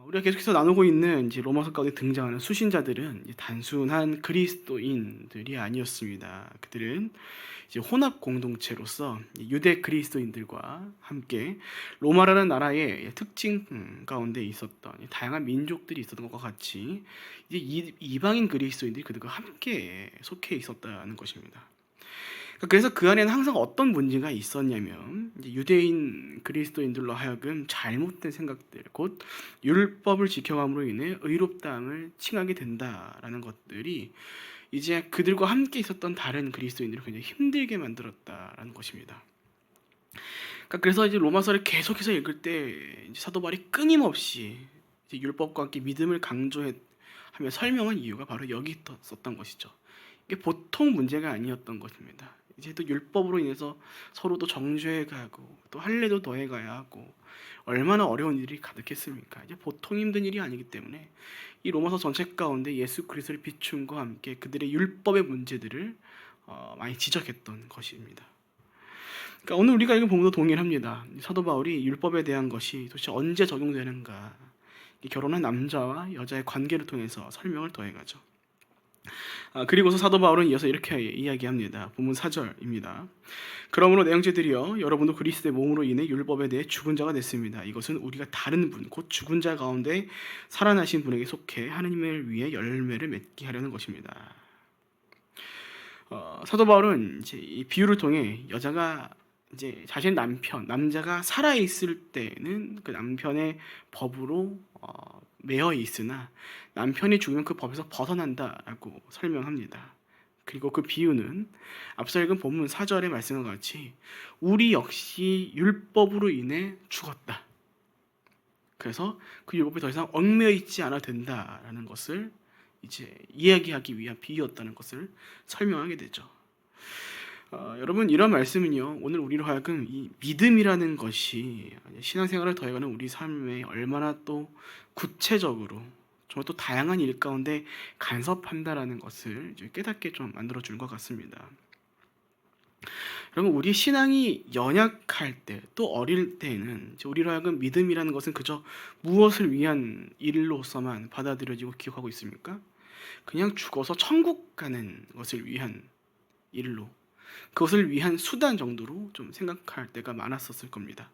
우리가 계속해서 나누고 있는 이제 로마서 가운데 등장하는 수신자들은 이제 단순한 그리스도인들이 아니었습니다. 그들은 이제 혼합 공동체로서 유대 그리스도인들과 함께 로마라는 나라의 특징 가운데 있었던 다양한 민족들이 있었던 것과 같이 이제 이방인 그리스도인들이 그들과 함께 속해 있었다는 것입니다. 그래서 그 안에는 항상 어떤 문제가 있었냐면 이제 유대인 그리스도인들로 하여금 잘못된 생각들, 곧 율법을 지켜감으로 인해 의롭다함을 칭하게 된다라는 것들이 이제 그들과 함께 있었던 다른 그리스도인들을 굉장히 힘들게 만들었다라는 것입니다. 그래서 이제 로마서를 계속해서 읽을 때 이제 사도 바울이 끊임없이 이제 율법과 함께 믿음을 강조하며 설명한 이유가 바로 여기 있었던 것이죠. 이게 보통 문제가 아니었던 것입니다. 이제 또 율법으로 인해서 서로도 정죄해가고 또 할례도 더해가야 하고 얼마나 어려운 일이 가득했습니까? 이제 보통 힘든 일이 아니기 때문에 이 로마서 전체 가운데 예수 그리스도를 비춤과 함께 그들의 율법의 문제들을 많이 지적했던 것입니다. 그러니까 오늘 우리가 읽은 본문도 동일합니다. 사도 바울이 율법에 대한 것이 도대체 언제 적용되는가, 결혼한 남자와 여자의 관계를 통해서 설명을 더해가죠. 그리고서 사도 바울은 이어서 이렇게 이야기합니다. 본문 4절입니다. 그러므로 내 형제들이여 여러분도 그리스도의 몸으로 인해 율법에 대해 죽은 자가 됐습니다. 이것은 우리가 다른 분, 곧 죽은 자 가운데 살아나신 분에게 속해 하나님을 위해 열매를 맺게 하려는 것입니다. 사도 바울은 이제 이 비유를 통해 여자가 이제 자신의 남자가 살아 있을 때는 그 남편의 법으로 매여 있으나 남편이 죽으면 그 법에서 벗어난다라고 설명합니다. 그리고 그 비유는 앞서 읽은 본문 4절의 말씀과 같이 우리 역시 율법으로 인해 죽었다. 그래서 그 율법에 더 이상 얽매여 있지 않아도 된다라는 것을 이제 이야기하기 위한 비유였다는 것을 설명하게 되죠. 여러분, 이런 말씀은요, 오늘 우리로 하여금 이 믿음이라는 것이 신앙생활을 더해가는 우리 삶에 얼마나 또 구체적으로 정말 또 다양한 일 가운데 간섭한다라는 것을 이제 깨닫게 좀 만들어주는 것 같습니다. 여러분, 우리 신앙이 연약할 때, 또 어릴 때에는 우리로 하여금 믿음이라는 것은 그저 무엇을 위한 일로서만 받아들여지고 기억하고 있습니까? 그냥 죽어서 천국 가는 것을 위한 일로, 그것을 위한 수단 정도로 좀 생각할 때가 많았었을 겁니다.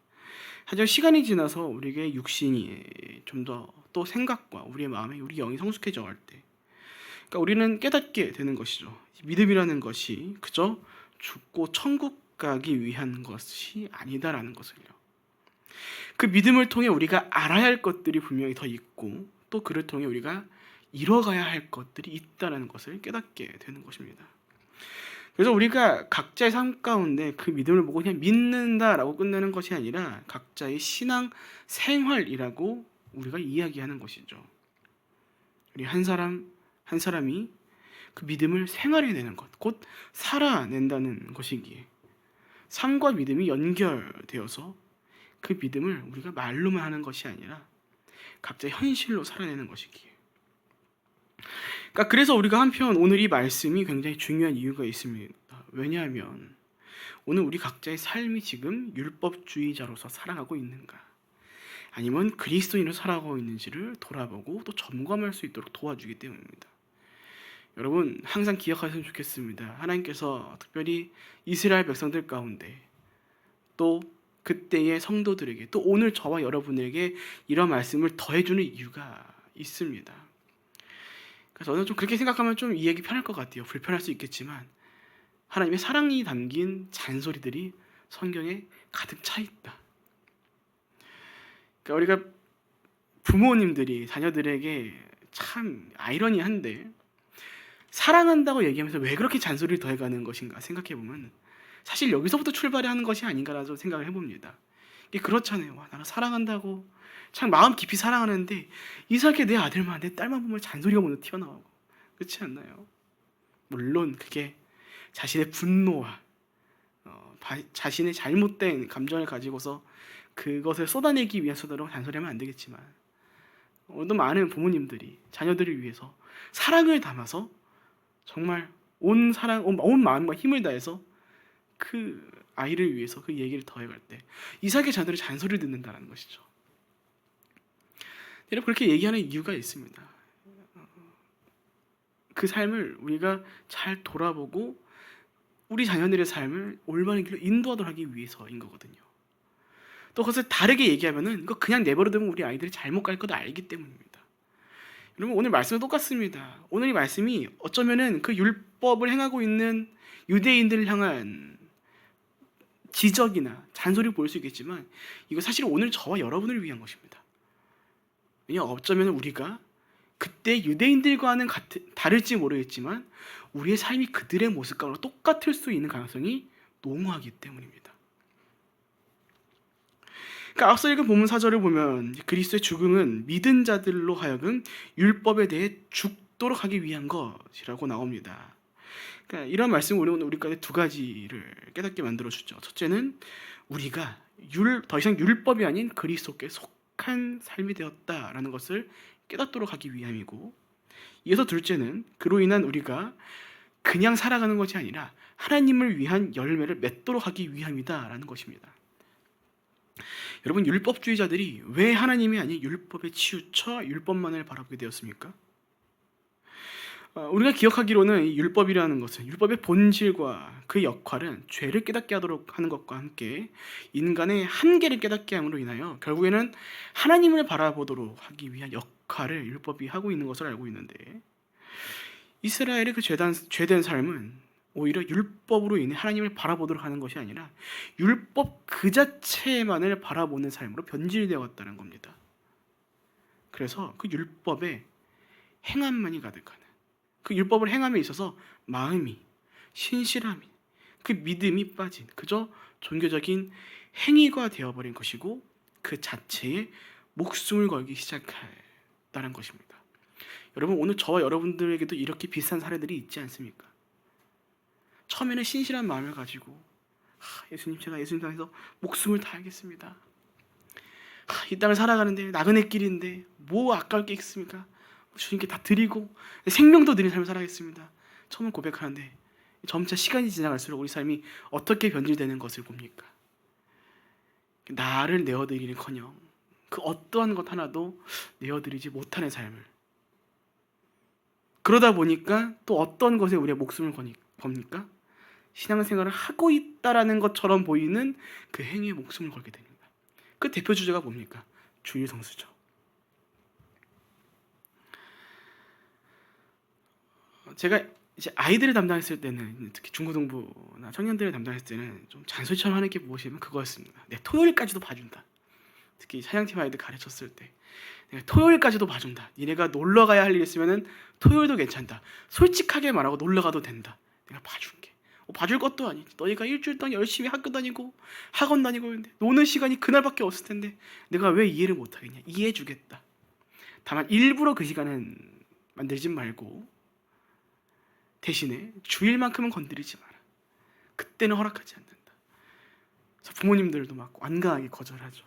하지만 시간이 지나서 우리에게 육신이 좀 더 또 생각과 우리의 마음에 우리 영이 성숙해져 갈 때, 그러니까 우리는 깨닫게 되는 것이죠. 믿음이라는 것이 그저 죽고 천국 가기 위한 것이 아니다라는 것을요. 그 믿음을 통해 우리가 알아야 할 것들이 분명히 더 있고 또 그를 통해 우리가 이뤄가야 할 것들이 있다라는 것을 깨닫게 되는 것입니다. 그래서 우리가 각자의 삶 가운데 그 믿음을 보고 그냥 믿는다라고 끝내는 것이 아니라 각자의 신앙 생활이라고 우리가 이야기하는 것이죠. 우리 한 사람 한 사람이 그 믿음을 생활해내는 것, 곧 살아낸다는 것이기에 삶과 믿음이 연결되어서 그 믿음을 우리가 말로만 하는 것이 아니라 각자의 현실로 살아내는 것이기에, 그래서 우리가 한편 오늘 이 말씀이 굉장히 중요한 이유가 있습니다. 왜냐하면 오늘 우리 각자의 삶이 지금 율법주의자로서 살아가고 있는가, 아니면 그리스도인으로 살아가고 있는지를 돌아보고 또 점검할 수 있도록 도와주기 때문입니다. 여러분, 항상 기억하셨으면 좋겠습니다. 하나님께서 특별히 이스라엘 백성들 가운데 또 그때의 성도들에게 또 오늘 저와 여러분에게 이런 말씀을 더해주는 이유가 있습니다. 그래서 저는 좀 그렇게 생각하면 좀 이해하기 편할 것 같아요. 불편할 수 있겠지만 하나님의 사랑이 담긴 잔소리들이 성경에 가득 차 있다. 그러니까 우리가 부모님들이 자녀들에게 참 아이러니한데 사랑한다고 얘기하면서 왜 그렇게 잔소리를 더해가는 것인가 생각해보면 사실 여기서부터 출발이 하는 것이 아닌가라고 생각을 해봅니다. 이게 그렇잖아요. 와, 나를 사랑한다고 참 마음 깊이 사랑하는데 이상하게 내 아들만 내 딸만 보면 잔소리가 먼저 튀어나오고, 그렇지 않나요? 물론 그게 자신의 분노와 자신의 잘못된 감정을 가지고서 그것을 쏟아내기 위해서도 잔소리하면 안 되겠지만 오늘도 많은 부모님들이 자녀들을 위해서 사랑을 담아서 정말 온 마음과 힘을 다해서 그 아이를 위해서 그 얘기를 더해갈 때 이상하게 자녀들이 잔소리를 듣는다는 것이죠. 여러분 그렇게 얘기하는 이유가 있습니다. 그 삶을 우리가 잘 돌아보고 우리 자녀들의 삶을 올바른 길로 인도하도록 하기 위해서인 거거든요. 또 그것을 다르게 얘기하면은 이거 그냥 내버려두면 우리 아이들이 잘못 갈 거도 알기 때문입니다. 여러분 오늘 말씀은 똑같습니다. 오늘 이 말씀이 어쩌면은 그 율법을 행하고 있는 유대인들을 향한 지적이나 잔소리 보일 수 있겠지만 이거 사실 오늘 저와 여러분을 위한 것입니다. 왜냐하면 어쩌면 우리가 그때 유대인들과는 다를지 모르겠지만 우리의 삶이 그들의 모습과 똑같을 수 있는 가능성이 농후하기 때문입니다. 그러니까 앞서 읽은 본문 4절을 보면 그리스도의 죽음은 믿은 자들로 하여금 율법에 대해 죽도록 하기 위한 것이라고 나옵니다. 그러니까 이런 말씀은 우리까지 두 가지를 깨닫게 만들어주죠. 첫째는 우리가 더 이상 율법이 아닌 그리스도께 속한 삶이 되었다라는 것을 깨닫도록 하기 위함이고, 이어서 둘째는 그로 인한 우리가 그냥 살아가는 것이 아니라 하나님을 위한 열매를 맺도록 하기 위함이다라는 것입니다. 여러분 율법주의자들이 왜 하나님이 아닌 율법에 치우쳐 율법만을 바라보게 되었습니까? 우리가 기억하기로는 이 율법이라는 것은 율법의 본질과 그 역할은 죄를 깨닫게 하도록 하는 것과 함께 인간의 한계를 깨닫게 함으로 인하여 결국에는 하나님을 바라보도록 하기 위한 역할을 율법이 하고 있는 것을 알고 있는데, 이스라엘의 그 죄된 삶은 오히려 율법으로 인해 하나님을 바라보도록 하는 것이 아니라 율법 그 자체만을 바라보는 삶으로 변질되어 왔다는 겁니다. 그래서 그 율법에 행함만이 가득하는, 그 율법을 행함에 있어서 마음이, 신실함이, 그 믿음이 빠진 그저 종교적인 행위가 되어버린 것이고 그 자체에 목숨을 걸기 시작했다는 것입니다. 여러분 오늘 저와 여러분들에게도 이렇게 비슷한 사례들이 있지 않습니까? 처음에는 신실한 마음을 가지고 예수님, 제가 예수님 향해서 목숨을 다하겠습니다. 이 땅을 살아가는데 나그네 길인데 뭐 아까울 게 있습니까? 주님께 다 드리고 생명도 드린 삶을 살아가겠습니다. 처음은 고백하는데 점차 시간이 지나갈수록 우리 삶이 어떻게 변질되는 것을 봅니까? 나를 내어드리는커녕 그 어떠한 것 하나도 내어드리지 못하는 삶을, 그러다 보니까 또 어떤 것에 우리의 목숨을 겁니까? 신앙생활을 하고 있다라는 것처럼 보이는 그 행위에 목숨을 걸게 됩니다. 그 대표 주제가 뭡니까? 주일 성수죠. 제가 이제 아이들을 담당했을 때는, 특히 중고등부나 청년들을 담당했을 때는 좀 잔소리처럼 하는 게 무엇이면 그거였습니다. 내 토요일까지도 봐준다. 특히 사양팀 아이들 가르쳤을 때 내가 토요일까지도 봐준다. 니네가 놀러 가야 할 일 있으면은 토요일도 괜찮다. 솔직하게 말하고 놀러 가도 된다. 내가 봐줄게. 봐줄 것도 아니지. 너희가 일주일 동안 열심히 학교 다니고 학원 다니고 있는데 노는 시간이 그날밖에 없을 텐데 내가 왜 이해를 못하겠냐. 이해해주겠다. 다만 일부러 그 시간은 만들지 말고 대신에 주일만큼은 건드리지 마라. 그때는 허락하지 않는다. 그래서 부모님들도 막 완강하게 거절하죠.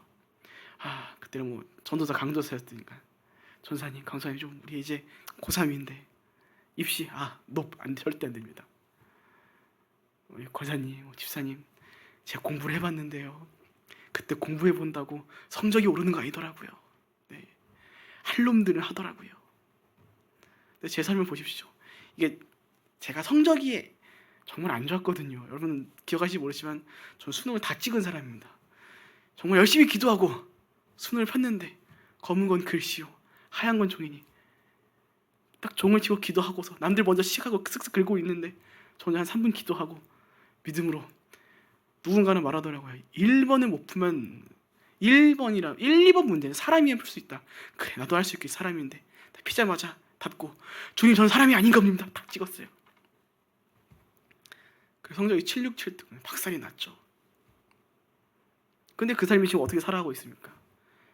그때는 뭐 전도사 강도사였으니까 전사님, 강사님 좀 우리 이제 고3인데 입시 절대 안 됩니다. 우리 권사님, 집사님 제가 공부를 해봤는데요. 그때 공부해 본다고 성적이 오르는 거 아니더라고요. 네. 할 놈들은 하더라고요. 근데 제 삶을 보십시오. 이게 제가 성적이 정말 안 좋았거든요. 여러분 기억하실지 모르지만 전 수능을 다 찍은 사람입니다. 정말 열심히 기도하고 수능을 폈는데 검은 건 글씨요, 하얀 건 종이니 딱 종을 치고 기도하고서 남들 먼저 시작하고 쓱쓱 긁고 있는데 저는 한 3분 기도하고 믿음으로 누군가는 말하더라고요. 1번을 못 풀면 1, 2번 문제는 사람이야 풀 수 있다. 그래 나도 할 수 있겠지, 사람인데. 피자마자 닫고 주님 저는 사람이 아닌 겁니다. 딱 찍었어요. 그 성적이 767등 박살이 났죠. 근데 그 삶이 지금 어떻게 살아가고 있습니까?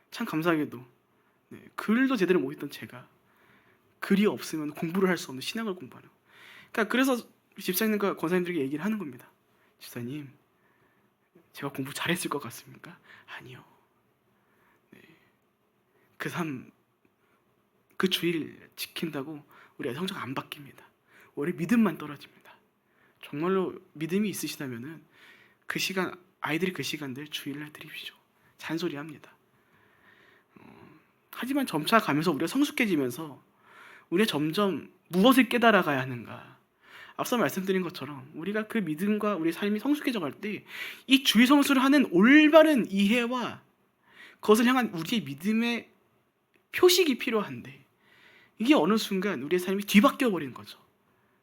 참 감사하게도 글도 제대로 못 읽던 제가 글이 없으면 공부를 할 수 없는 신학을 공부하는. 그러니까 그래서 집사님과 권사님들에게 얘기를 하는 겁니다. 집사님, 제가 공부 잘했을 것 같습니까? 아니요. 그 삶, 그 주일 지킨다고 우리가 성적 안 바뀝니다. 오히려 믿음만 떨어집니다. 정말로 믿음이 있으시다면은 그 시간, 아이들이 그 시간들 주일날 드립시오. 잔소리합니다. 하지만 점차 가면서 우리가 성숙해지면서 우리가 점점 무엇을 깨달아가야 하는가. 앞서 말씀드린 것처럼 우리가 그 믿음과 우리 삶이 성숙해져 갈 때 이 주의 성수를 하는 올바른 이해와 그것을 향한 우리의 믿음의 표식이 필요한데, 이게 어느 순간 우리의 삶이 뒤바뀌어 버리는 거죠.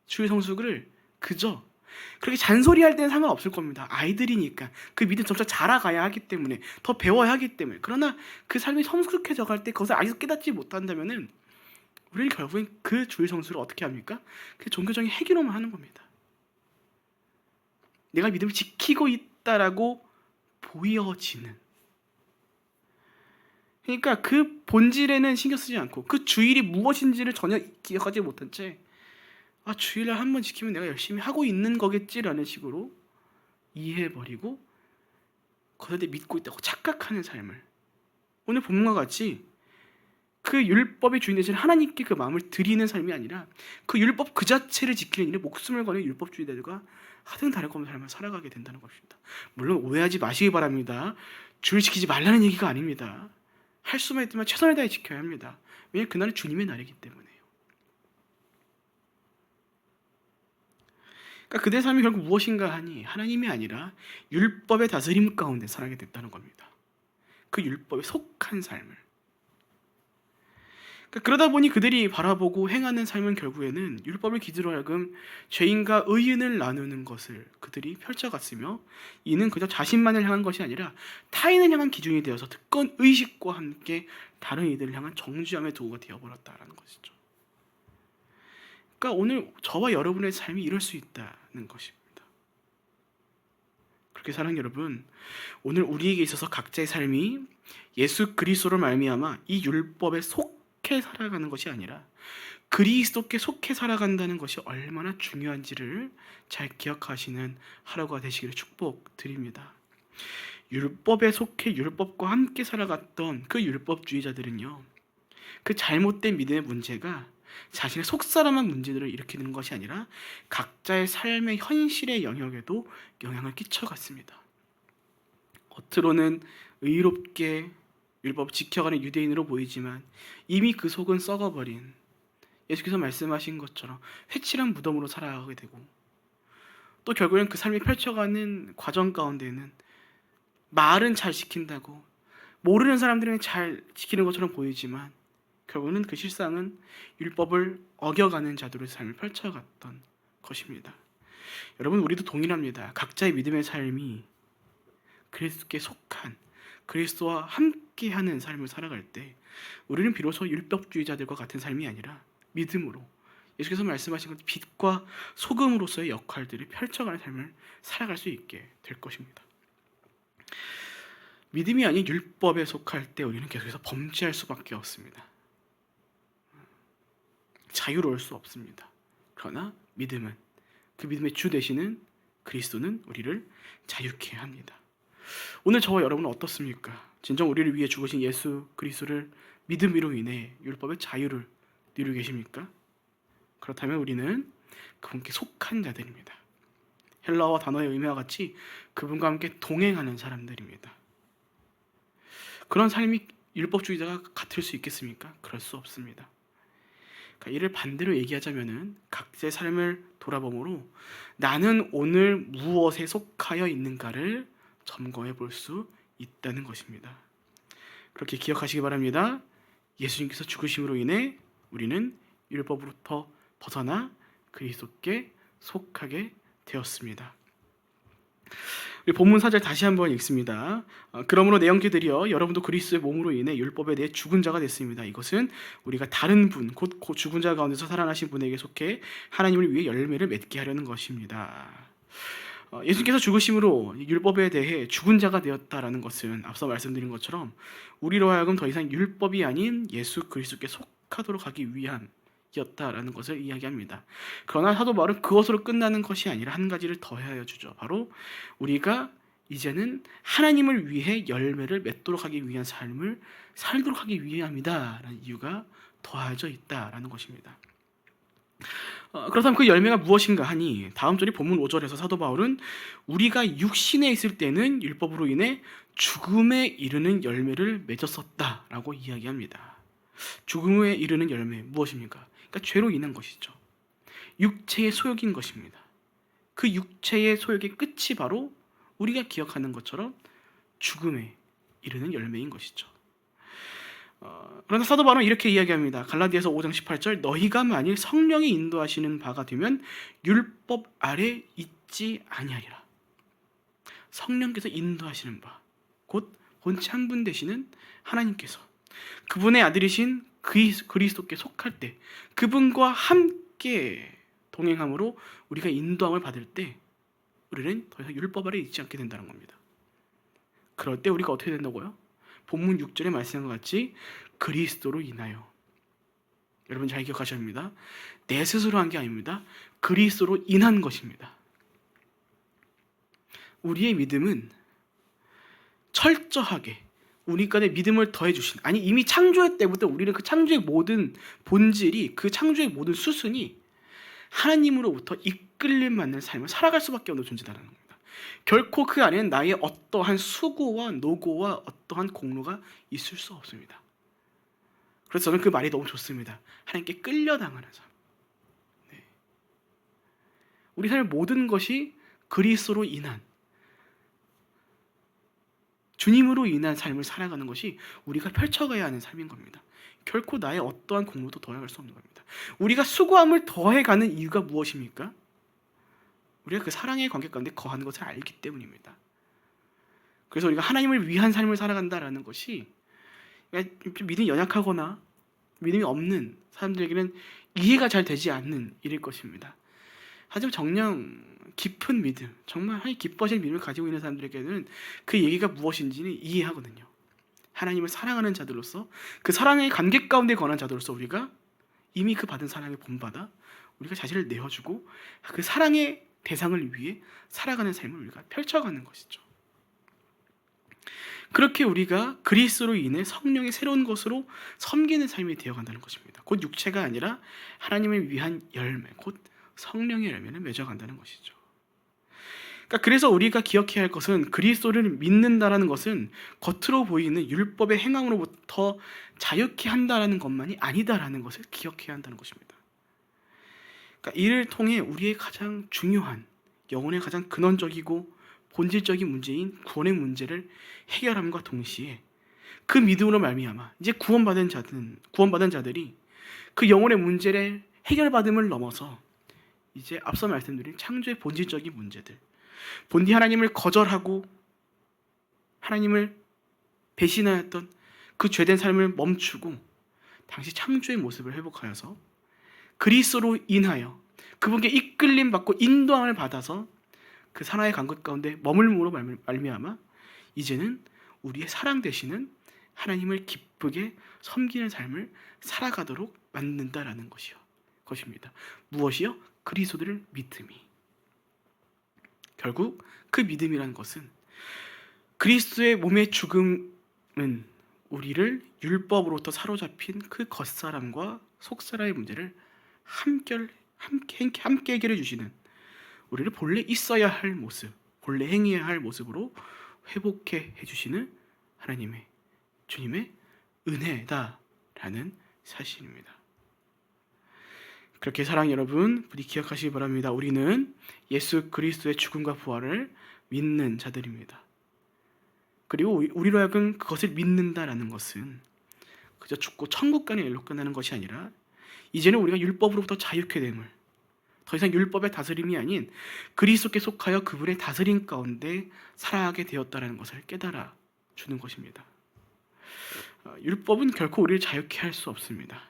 주의 성수를 그저 그렇게 잔소리할 때는 상관없을 겁니다. 아이들이니까 그 믿음 점차 자라가야 하기 때문에, 더 배워야 하기 때문에. 그러나 그 삶이 성숙해져 갈 때 그것을 아직도 깨닫지 못한다면은 우리는 결국엔 그 주의 성수를 어떻게 합니까? 그 종교적인 행위로만 하는 겁니다. 내가 믿음을 지키고 있다라고 보여지는. 그러니까 그 본질에는 신경 쓰지 않고 그 주일이 무엇인지를 전혀 기억하지 못한 채 주일날 한 번 지키면 내가 열심히 하고 있는 거겠지라는 식으로 이해해버리고 그것에 믿고 있다고 착각하는 삶을, 오늘 본문과 같이 그 율법의 주인 되신 하나님께 그 마음을 드리는 삶이 아니라 그 율법 그 자체를 지키는 일에 목숨을 거는 율법주의자들과 하등 다를 것 없는 삶을 살아가게 된다는 것입니다. 물론 오해하지 마시기 바랍니다. 주를 지키지 말라는 얘기가 아닙니다. 할 수만 있지만 최선을 다해 지켜야 합니다. 왜냐하면 그날은 주님의 날이기 때문에요. 그러니까 그들의 삶이 결국 무엇인가 하니 하나님이 아니라 율법의 다스림 가운데 살아가게 됐다는 겁니다. 그 율법에 속한 삶을. 그러다 보니 그들이 바라보고 행하는 삶은 결국에는 율법을 기준으로 하여금 죄인과 의인을 나누는 것을 그들이 펼쳐갔으며, 이는 그저 자신만을 향한 것이 아니라 타인을 향한 기준이 되어서 특권 의식과 함께 다른 이들을 향한 정죄함의 도구가 되어버렸다는 것이죠. 그러니까 오늘 저와 여러분의 삶이 이럴 수 있다는 것입니다. 그렇게 사랑하는 여러분, 오늘 우리에게 있어서 각자의 삶이 예수 그리스도로 말미암아 이 율법에 속해 살아가는 것이 아니라 그리스도께 속해 살아간다는 것이 얼마나 중요한지를 잘 기억하시는 하루가 되시기를 축복드립니다. 율법에 속해 율법과 함께 살아갔던 그 율법주의자들은요, 그 잘못된 믿음의 문제가 자신의 속사람한 문제들을 일으키는 것이 아니라 각자의 삶의 현실의 영역에도 영향을 끼쳐갔습니다. 겉으로는 의롭게 율법 지켜가는 유대인으로 보이지만 이미 그 속은 썩어버린, 예수께서 말씀하신 것처럼 회칠한 무덤으로 살아가게 되고, 또 결국엔 그 삶이 펼쳐가는 과정 가운데는 말은 잘 지킨다고 모르는 사람들은 잘 지키는 것처럼 보이지만 결국은 그 실상은 율법을 어겨가는 자들의 삶을 펼쳐갔던 것입니다. 여러분, 우리도 동일합니다. 각자의 믿음의 삶이 그리스도께 속한, 그리스도와 함께하는 삶을 살아갈 때 우리는 비로소 율법주의자들과 같은 삶이 아니라 믿음으로, 예수께서 말씀하신 것 빛과 소금으로서의 역할들을 펼쳐가는 삶을 살아갈 수 있게 될 것입니다. 믿음이 아닌 율법에 속할 때 우리는 계속해서 범죄할 수밖에 없습니다. 자유로울 수 없습니다. 그러나 믿음은, 그 믿음의 주 되시는 그리스도는 우리를 자유케 합니다. 오늘 저와 여러분은 어떻습니까? 진정 우리를 위해 죽으신 예수 그리스도를 믿음으로 인해 율법의 자유를 누리고 계십니까? 그렇다면 우리는 그분께 속한 자들입니다. 헬라어 단어의 의미와 같이 그분과 함께 동행하는 사람들입니다. 그런 삶이 율법주의자가 같을 수 있겠습니까? 그럴 수 없습니다. 그러니까 이를 반대로 얘기하자면은 각자의 삶을 돌아보므로 나는 오늘 무엇에 속하여 있는가를 점검해 볼 수 있다는 것입니다. 그렇게 기억하시기 바랍니다. 예수님께서 죽으심으로 인해 우리는 율법으로부터 벗어나 그리스도께 속하게 되었습니다. 우리 본문 4절 다시 한번 읽습니다. 그러므로 내 형제들이여, 여러분도 그리스도의 몸으로 인해 율법에 대해 죽은 자가 됐습니다. 이것은 우리가 다른 분, 곧 죽은 자 가운데서 살아나신 분에게 속해 하나님을 위해 열매를 맺게 하려는 것입니다. 예수님께서 죽으심으로 율법에 대해 죽은 자가 되었다라는 것은 앞서 말씀드린 것처럼 우리로 하여금 더 이상 율법이 아닌 예수 그리스도께 속하도록 하기 위함이었다라는 것을 이야기합니다. 그러나 사도 바울은 그것으로 끝나는 것이 아니라 한 가지를 더하여 주죠. 바로 우리가 이제는 하나님을 위해 열매를 맺도록 하기 위한 삶을 살도록 하기 위함이다라는 이유가 더해져 있다라는 것입니다. 그렇다면 그 열매가 무엇인가 하니 다음 절이 본문 5절에서 사도 바울은 우리가 육신에 있을 때는 율법으로 인해 죽음에 이르는 열매를 맺었었다라고 이야기합니다. 죽음에 이르는 열매 무엇입니까? 그러니까 죄로 인한 것이죠. 육체의 소욕인 것입니다. 그 육체의 소욕의 끝이 바로 우리가 기억하는 것처럼 죽음에 이르는 열매인 것이죠. 그러나 사도 바울은 이렇게 이야기합니다. 갈라디아서 5장 18절, 너희가 만일 성령이 인도하시는 바가 되면 율법 아래 있지 아니하리라. 성령께서 인도하시는 바, 곧 본체 한 분 되시는 하나님께서 그분의 아들이신 그리스도께 속할 때 그분과 함께 동행함으로 우리가 인도함을 받을 때 우리는 더 이상 율법 아래 있지 않게 된다는 겁니다. 그럴 때 우리가 어떻게 된다고요? 본문 6절에 말씀한 것 같이 그리스도로 인하여, 여러분 잘 기억하셔야 합니다. 내 스스로 한 게 아닙니다. 그리스도로 인한 것입니다. 우리의 믿음은 철저하게 우리 간에 믿음을 더해 주신, 아니 이미 창조의 때부터 우리는 그 창조의 모든 본질이, 그 창조의 모든 수순이 하나님으로부터 이끌림 받는 삶을 살아갈 수밖에 없는 존재다라는 겁니다. 결코 그 안에는 나의 어떠한 수고와 노고와 어떠한 공로가 있을 수 없습니다. 그래서 저는 그 말이 너무 좋습니다. 하나님께 끌려당하는 삶. 네. 우리 삶의 모든 것이 그리스도로 인한, 주님으로 인한 삶을 살아가는 것이 우리가 펼쳐가야 하는 삶인 겁니다. 결코 나의 어떠한 공로도 더해갈 수 없는 겁니다. 우리가 수고함을 더해가는 이유가 무엇입니까? 우리가 그 사랑의 관계 가운데 거하는 것을 알기 때문입니다. 그래서 우리가 하나님을 위한 삶을 살아간다라는 것이 믿음이 연약하거나 믿음이 없는 사람들에게는 이해가 잘 되지 않는 일일 것입니다. 하지만 정녕 깊은 믿음, 정말 하나님 기뻐하시는 믿음을 가지고 있는 사람들에게는 그 얘기가 무엇인지는 이해하거든요. 하나님을 사랑하는 자들로서, 그 사랑의 관계 가운데 거하는 자들로서 우리가 이미 그 받은 사랑을 본받아 우리가 자신을 내어주고 그 사랑의 대상을 위해 살아가는 삶을 우리가 펼쳐가는 것이죠. 그렇게 우리가 그리스도로 인해 성령의 새로운 것으로 섬기는 삶이 되어간다는 것입니다. 곧 육체가 아니라 하나님을 위한 열매, 곧 성령의 열매를 맺어간다는 것이죠. 그래서 우리가 기억해야 할 것은 그리스도를 믿는다라는 것은 겉으로 보이는 율법의 행함으로부터 자유케 한다라는 것만이 아니다라는 것을 기억해야 한다는 것입니다. 이를 통해 우리의 가장 중요한, 영혼의 가장 근원적이고 본질적인 문제인 구원의 문제를 해결함과 동시에 그 믿음으로 말미암아 이제 구원받은 자들이 그 영혼의 문제를 해결받음을 넘어서 이제 앞서 말씀드린 창조의 본질적인 문제들, 본디 하나님을 거절하고 하나님을 배신하였던 그 죄된 삶을 멈추고 당시 창조의 모습을 회복하여서 그리스도로 인하여 그분께 이끌림 받고 인도함을 받아서 그 사랑의 간격 가운데 머물므로 말미암아 이제는 우리의 사랑 되시는 하나님을 기쁘게 섬기는 삶을 살아가도록 만든다라는 것입니다. 무엇이요? 그리스도를 믿음이. 결국 그 믿음이라는 것은 그리스도의 몸의 죽음은 우리를 율법으로부터 사로잡힌 그 겉사람과 속사람의 문제를 함께 해결해 주시는, 우리를 본래 있어야 할 모습, 본래 행해야 할 모습으로 회복해 해주시는 하나님의, 주님의 은혜다라는 사실입니다. 그렇게 사랑 여러분 부디 기억하시기 바랍니다. 우리는 예수 그리스도의 죽음과 부활을 믿는 자들입니다. 그리고 우리로 하여금 그것을 믿는다라는 것은 그저 죽고 천국 가는 일로 끝나는 것이 아니라 이제는 우리가 율법으로부터 자유케 됨을, 더 이상 율법의 다스림이 아닌 그리스도께 속하여 그분의 다스림 가운데 살아가게 되었다는 것을 깨달아 주는 것입니다. 율법은 결코 우리를 자유케 할 수 없습니다.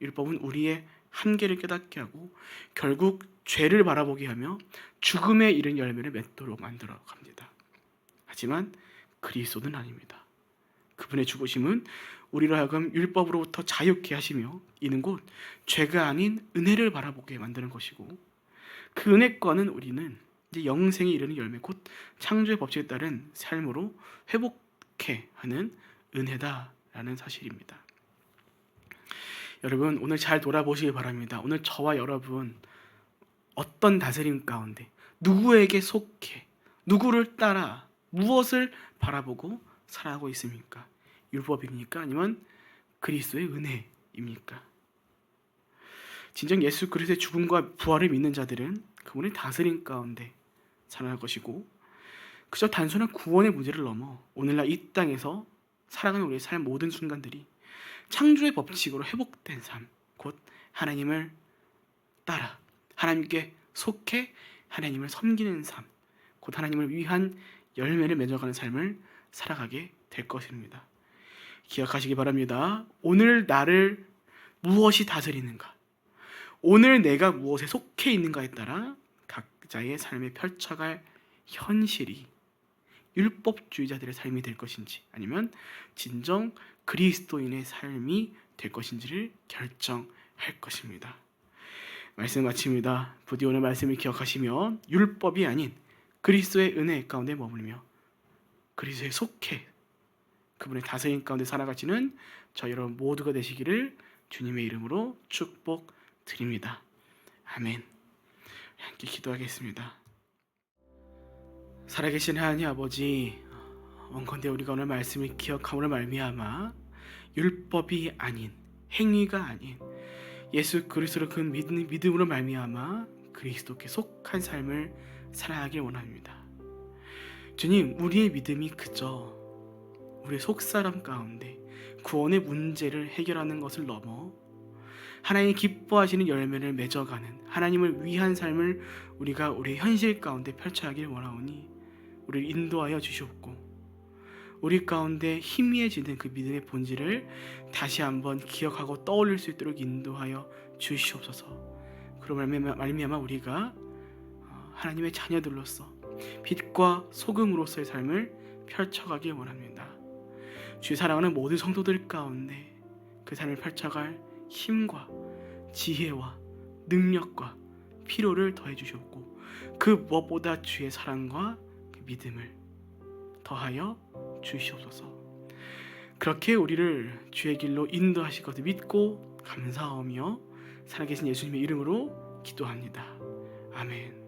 율법은 우리의 한계를 깨닫게 하고 결국 죄를 바라보게 하며 죽음에 이른 열매를 맺도록 만들어 갑니다. 하지만 그리스도는 아닙니다. 그분의 죽으심은 우리로 하여금 율법으로부터 자유케 하시며 이는 곧 죄가 아닌 은혜를 바라보게 만드는 것이고, 그 은혜과는 우리는 이제 영생에 이르는 열매, 곧 창조의 법칙에 따른 삶으로 회복케 하는 은혜다라는 사실입니다. 여러분 오늘 잘 돌아보시기 바랍니다. 오늘 저와 여러분 어떤 다스림 가운데, 누구에게 속해, 누구를 따라, 무엇을 바라보고 살아가고 있습니까? 율법입니까? 아니면 그리스도의 은혜입니까? 진정 예수 그리스도의 죽음과 부활을 믿는 자들은 그분의 다스림 가운데 살아갈 것이고, 그저 단순한 구원의 문제를 넘어 오늘날 이 땅에서 살아가는 우리의 삶 모든 순간들이 창조의 법칙으로 회복된 삶, 곧 하나님을 따라 하나님께 속해 하나님을 섬기는 삶, 곧 하나님을 위한 열매를 맺어가는 삶을 살아가게 될 것입니다. 기억하시기 바랍니다. 오늘 나를 무엇이 다스리는가, 오늘 내가 무엇에 속해 있는가에 따라 각자의 삶에 펼쳐갈 현실이 율법주의자들의 삶이 될 것인지, 아니면 진정 그리스도인의 삶이 될 것인지를 결정할 것입니다. 말씀 마칩니다. 부디 오늘 말씀을 기억하시며 율법이 아닌 그리스도의 은혜 가운데 머물며 그리스도에 속해 그분의 다스림 가운데 살아가시는 저 여러분 모두가 되시기를 주님의 이름으로 축복드립니다. 아멘. 함께 기도하겠습니다. 살아계신 하나님 아버지, 원컨대 우리가 오늘 말씀을 기억함으로 말미암아 율법이 아닌, 행위가 아닌 예수 그리스도로 그 믿음으로 말미암아 그리스도께 속한 삶을 살아가길 원합니다. 주님, 우리의 믿음이 그저 우리의 속사람 가운데 구원의 문제를 해결하는 것을 넘어 하나님이 기뻐하시는 열매를 맺어가는 하나님을 위한 삶을 우리가 우리의 현실 가운데 펼쳐가길 원하오니 우리를 인도하여 주시옵고, 우리 가운데 희미해지는 그 믿음의 본질을 다시 한번 기억하고 떠올릴 수 있도록 인도하여 주시옵소서. 그로 말미암아 우리가 하나님의 자녀들로서 빛과 소금으로서의 삶을 펼쳐가길 원합니다. 주의 사랑하는 모든 성도들 가운데 그 삶을 펼쳐갈 힘과 지혜와 능력과 필요를 더해 주셨고, 그 무엇보다 주의 사랑과 그 믿음을 더하여 주시옵소서. 그렇게 우리를 주의 길로 인도하실 것을 믿고 감사하며 살아계신 예수님의 이름으로 기도합니다. 아멘.